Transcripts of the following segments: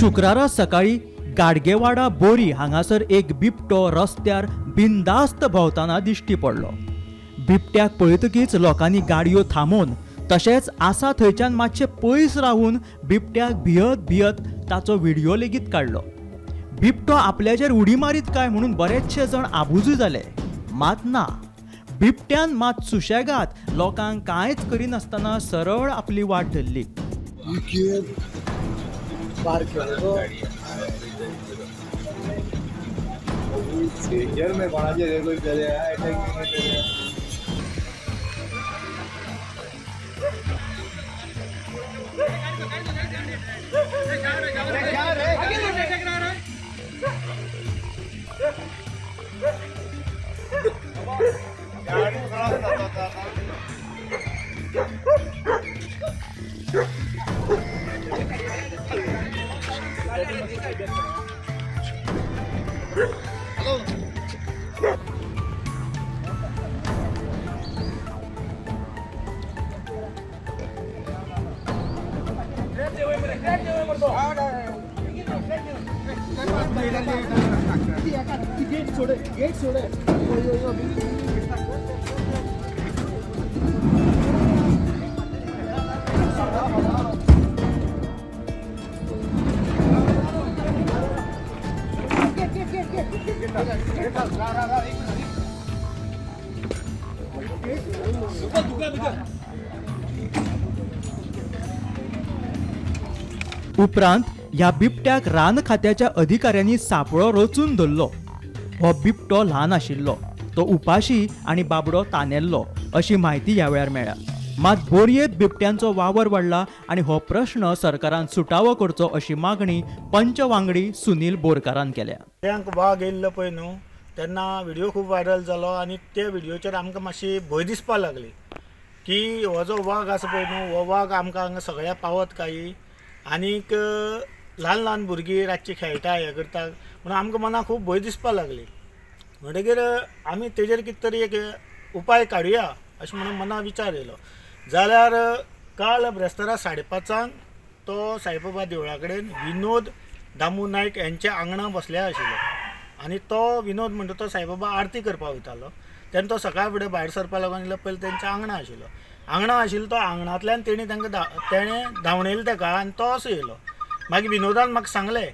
शुक्रारा सकाळी गाडगेवाडा बोरी हांगासर एक बिबटो रस्त्यार बिनदास्त भोंवताना दिश्टी पडलो। बिबट्याक पळयतकीच लोकांनी गाडयो थांबोवन तशेंच आसा थंयच्यान मातशे पयस रावून बिबट्याक भियत भियत ताचो व्हिडिओ लेगीत काडलो। बिबटो आपल्याचेर उडी मारीत काय म्हणून बरेचशे जण आबुजूय जाले, मात ना, बिबट्यान मात सुशेगाद लोकांक कांयच करिनासतना सरळ आपली वाट धरली। उपरांत ह्या बिबट्याक रान खात्याच्या अधिकाऱ्यांनी सापळो रचून धरलो। हो बिबटो ल्हान आशिल्लो, तो उपाशी आनी बाबडो तानेल्लो अशी माहिती ह्या वेळार मेळ्ळ्या। मात बोरयेत बिबट्यांचो वावर वाडला आनी हो प्रश्न सरकारान सुटावो करचो अशी मागणी पंच वांगडी सुनील बोरकारान केल्या। त्यांक वाघ येयल्लो पळय न्हू, तेन्ना व्हिडिओ खूब व्हायरल जालो आनी ते व्हिडिओचेर आमकां मातशी भंय दिसपाक लागली की हो जो वाघ आसा पळय न्हू, हो वाघ आमकां हांगा सगळ्या पावत काय आनीक ल्हान ल्हान भुरगीं रातची खेळटा हें करता म्हणून आमकां मनाक खूब भंय दिसपाक लागली। म्हणटकीर आमी तेजेर कितें तरी एक उपाय काडुया अशें म्हणून मनाक विचार येयलो। जाल्यार काल ब्रेस्तारा 5:30 तो साईबाबा देवळा कडेन विनोद दामू नायक यांच्या आंगणा बसल्या आशिल्लो आनी तो विनोद म्हणटा तो साईबाबा आरती करपाक वयतालो। तेन्ना तो सकाळ फुडें भायर सरपाक लागून इल्लो पयलीं तेंच्या आंगणा आशिल्लो तो आंगणांतल्यान तेणी तांकां धांवणयलो ताका आनी तो असो येयलो। मागीर विनोदान म्हाका सांगलें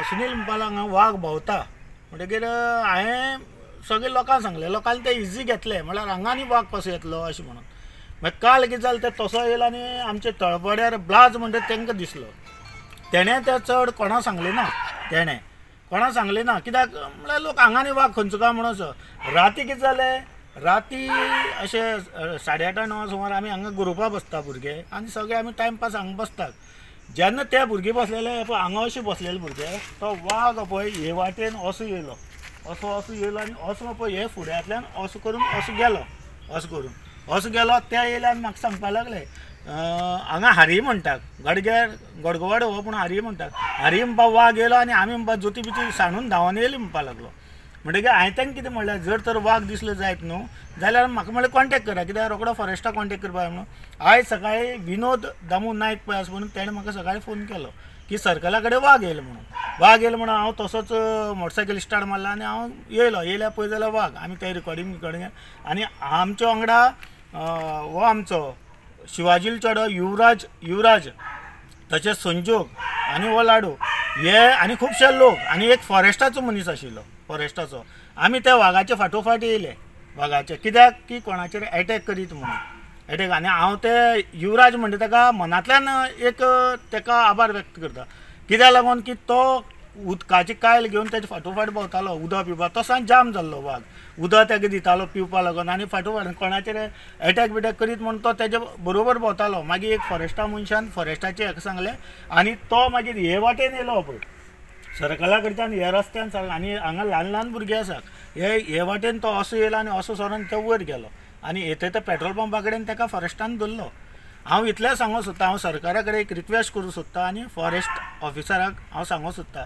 सुनील म्हणपाक हांगा वाघ भोंवता। म्हणटकीर हांवें सगळे लोकांक सांगलें, लोकांनी ते इजी घेतले, म्हळ्यार हांगा आनी वाघ कसो येतलो अशें म्हणून। मागीर काल कितें जालें, ते तसो येयलो आनी आमचे तळपड्यार ब्लाज म्हणटा तांकां दिसलो। तेणें तें चड कोणाक सांगलें ना, कित्याक म्हळ्यार लोक हांगा आनी वाघ खंयचो काय म्हणून असो। राती कितें जालें, राती अशे 8:30-9 सुमार आमी हांगा गरोवपा बसता भुरगे आनी सगळे आमी टायमपास हांगा बसतात। जेन्ना ते भुरगे बसलेले हांगा अशे बसलेले भुरगे, तो वाघ पळय हे वाटेन असो येयलो आनी असो पळय हे फुड्यांतल्यान असो करून असो गेलो ते येयले आनी म्हाका सांगपाक लागले हांगा हारी म्हणटात, गडगवाडो हो पूण हारी म्हणटात, हारी म्हणपा वाघ येयलो आनी आमी म्हणपा जोती बिती सांडून धांवन येयली म्हणपाक लागलो। म्हणटकीर हांवें तांकां कितें म्हणलें, जर तर वाघ दिसलो जायत न्हू जाल्यार म्हाका म्हणलें कॉन्टेक्ट करा, कित्याक रोखडो फॉरेस्टाक कॉन्टेक्ट करपा म्हणून। आयज सकाळीं विनोद दामू नायक पळय आसा म्हणून तेणें म्हाका सकाळीं फोन केलो की सर्कला कडेन वाघ येयलो म्हणून हांव तसोच मोटरसायकल स्टार्ट मारला आनी हांव येयल्या पळय जाल्यार वाघ। आमी तें रिकॉर्डिंग आनी आमच्या वांगडा हो आमचो शिवाजील चेडो युवराज तशेंच संजोग आनी हो लाडू हे आनी खुबशे लोक आनी एक फॉरेस्टाचो मनीस आशिल्लो फॉरेस्टाचो। आमी त्या वाघाचे फाटोफाट येयले वाघाचे, कित्याक की कोणाचेर एटॅक करीत म्हणून आनी हांव ते युवराज म्हणटा ताका मनांतल्यान एक ताका आभार व्यक्त करता, कित्याक लागून की तो उदकाची कायल घेवन तेजे फाटोफाट भोंवतालो उदक पिवपाक। तसो जाम जाल्लो वाघ, उदक ताका दितालो पिवपा लागून आनी फाटोफाट कोणाचेर एटॅक बिटॅक करीत म्हणून तो तेजे बरोबर भोंवतालो। मागीर एक फॉरेस्टा मनशान फॉरेस्टाचे हेका सांगलें आनी तो मागीर हे वाटेन येयलो पळय सर्कला कडच्यान हे रस्त्यान आनी हांगा ल्हान भुरगे आसात हे वाटेन तो असो येयलो आनी असो सरोन तो वयर गेलो आनी येता त्या पेट्रोल पंपा कडेन ताका फॉरेस्टान धरलो। हांव इतलें सांगूंक सोदतां, हांव सरकारा कडेन एक रिक्वेस्ट करूंक सोदतां आनी फॉरेस्ट ऑफिसराक हांव सांगूंक सोदतां,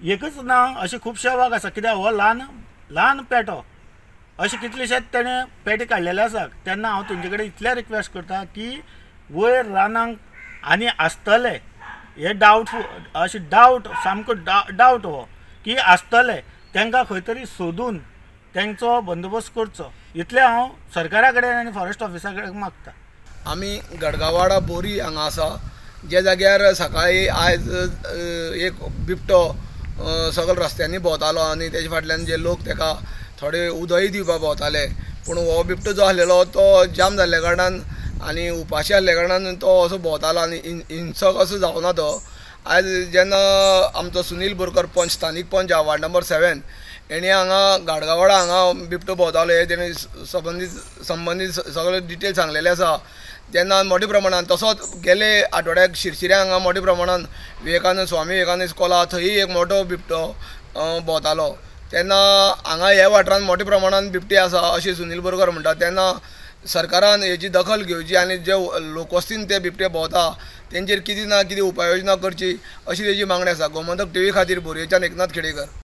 एकच ना अशे खुबशे वाघ आसा, कित्याक हो ल्हान पेटो अशे कितलेशेच तेणें पेटे काडलेले आसा। तेन्ना हांव तेंचे कडेन इतलें रिक्वेस्ट करतां की वयर रानांक आनी आसतले हे डावट सामको डावट हो की आसतले तांकां खंय तरी सोदून तांचो बंदोबस्त करचो इतलें हांव सरकारा कडेन आनी फॉरेस्ट ऑफिसा कडेन मागता. आमी गडगावाडा बोरी हांगा आसा जे जाग्यार सकाळी आयज एक बिबटो सगळे रस्त्यांनी भोंवतालो आनी तेजे फाटल्यान जे लोक ताका थोडे उदय दिवपाक भोंवताले पूण हो बिबटो जो आसलेलो तो जाम जाल्ल्या कारणान आनी उपाशी आसल्या कारणान तो असो भोंवतालो आनी हिंसक असो जावना तो. आयज जेन्ना आमचो सुनील बोरकर पंच स्थानीक पंच आहा वार्ड नंबर 7 हेणी हांगा गाडगावाडा हांगा बिबटो भोंवतालो हे तेणी संबंदीत सगळे डिटेल सांगलेले आसा. जेन्ना मोठ्या प्रमाणान तसोच गेले आठवड्याक शिरशिऱ्या हांगा मोठ्या प्रमाणान स्वामी विवेकानंद इस्कॉला थंय एक मोठो बिबटो भोंवतालो तेन्ना हांगा ह्या वाठारांत मोठ्या प्रमाणान बिबटे आसा अशें सुनील बोरकर म्हणटा. तेन्ना सरकारान हेची दखल घेवची आनी जे लोकवस्तीन ते बिबटे भोंवता तेंचेर कितें ना कितें उपाय योजना करची अशी तेजी मागणी आसा. गोमंतक टीव्ही खातीर बोरयेच्यान एकनाथ खेडेकर.